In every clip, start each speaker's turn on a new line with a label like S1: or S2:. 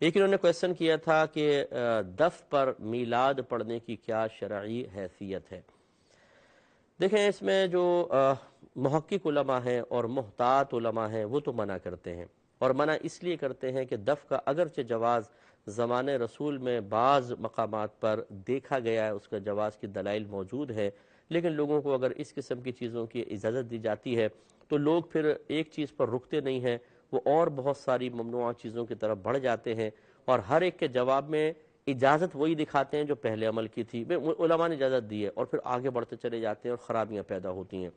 S1: ایک انہوں نے کویسچن کیا تھا کہ دف پر میلاد پڑھنے کی کیا شرعی حیثیت ہے؟ دیکھیں، اس میں جو محقق علماء ہیں اور محتاط علماء ہیں وہ تو منع کرتے ہیں، اور منع اس لیے کرتے ہیں کہ دف کا اگرچہ جواز زمانے رسول میں بعض مقامات پر دیکھا گیا ہے، اس کا جواز کی دلائل موجود ہے، لیکن لوگوں کو اگر اس قسم کی چیزوں کی اجازت دی جاتی ہے تو لوگ پھر ایک چیز پر رکتے نہیں ہیں، وہ اور بہت ساری ممنوعہ چیزوں کی طرف بڑھ جاتے ہیں، اور ہر ایک کے جواب میں اجازت وہی دکھاتے ہیں جو پہلے عمل کی تھی، علماء نے اجازت دی ہے، اور پھر آگے بڑھتے چلے جاتے ہیں اور خرابیاں پیدا ہوتی ہیں۔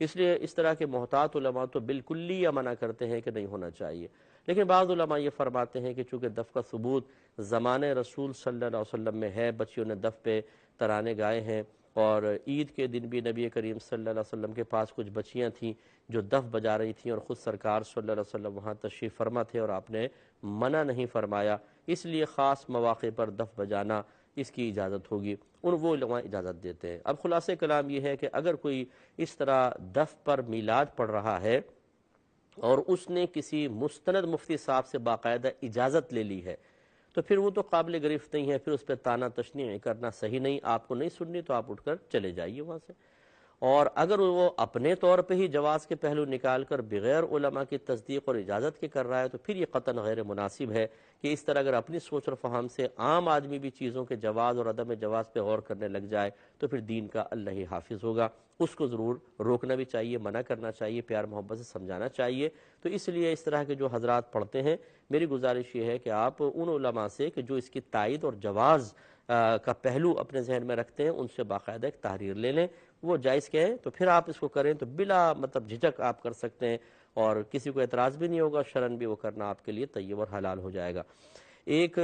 S1: اس لیے اس طرح کے محتاط علماء تو بالکل منع کرتے ہیں کہ نہیں ہونا چاہیے، لیکن بعض علماء یہ فرماتے ہیں کہ چونکہ دف کا ثبوت زمانے رسول صلی اللہ علیہ وسلم میں ہے، بچیوں نے دف پہ ترانے گائے ہیں، اور عید کے دن بھی نبی کریم صلی اللہ علیہ وسلم کے پاس کچھ بچیاں تھیں جو دف بجا رہی تھیں، اور خود سرکار صلی اللہ علیہ وسلم وہاں تشریف فرما تھے اور آپ نے منع نہیں فرمایا، اس لیے خاص مواقع پر دف بجانا اس کی اجازت ہوگی، ان وہ علماء اجازت دیتے ہیں۔ اب خلاصہ کلام یہ ہے کہ اگر کوئی اس طرح دف پر میلاد پڑھ رہا ہے اور اس نے کسی مستند مفتی صاحب سے باقاعدہ اجازت لے لی ہے تو پھر وہ تو قابل گرفت نہیں ہے، پھر اس پہ طعنا تشنیع کرنا صحیح نہیں، آپ کو نہیں سننی تو آپ اٹھ کر چلے جائیے وہاں سے۔ اور اگر وہ اپنے طور پہ ہی جواز کے پہلو نکال کر بغیر علماء کی تصدیق اور اجازت کے کر رہا ہے تو پھر یہ قطعاً غیر مناسب ہے کہ اس طرح اگر اپنی سوچ اور فہم سے عام آدمی بھی چیزوں کے جواز اور عدم جواز پہ غور کرنے لگ جائے تو پھر دین کا اللہ ہی حافظ ہوگا، اس کو ضرور روکنا بھی چاہیے، منع کرنا چاہیے، پیار محبت سے سمجھانا چاہیے۔ تو اس لیے اس طرح کے جو حضرات پڑھتے ہیں، میری گزارش یہ ہے کہ آپ ان علماء سے کہ جو اس کی تائید اور جواز کا پہلو اپنے ذہن میں رکھتے ہیں ان سے باقاعدہ ایک تحریر لے لیں، وہ جائز کہیں تو پھر آپ اس کو کریں تو بلا جھجک آپ کر سکتے ہیں، اور کسی کو اعتراض بھی نہیں ہوگا، شرعاً بھی وہ کرنا آپ کے لیے طیب اور حلال ہو جائے گا۔ ایک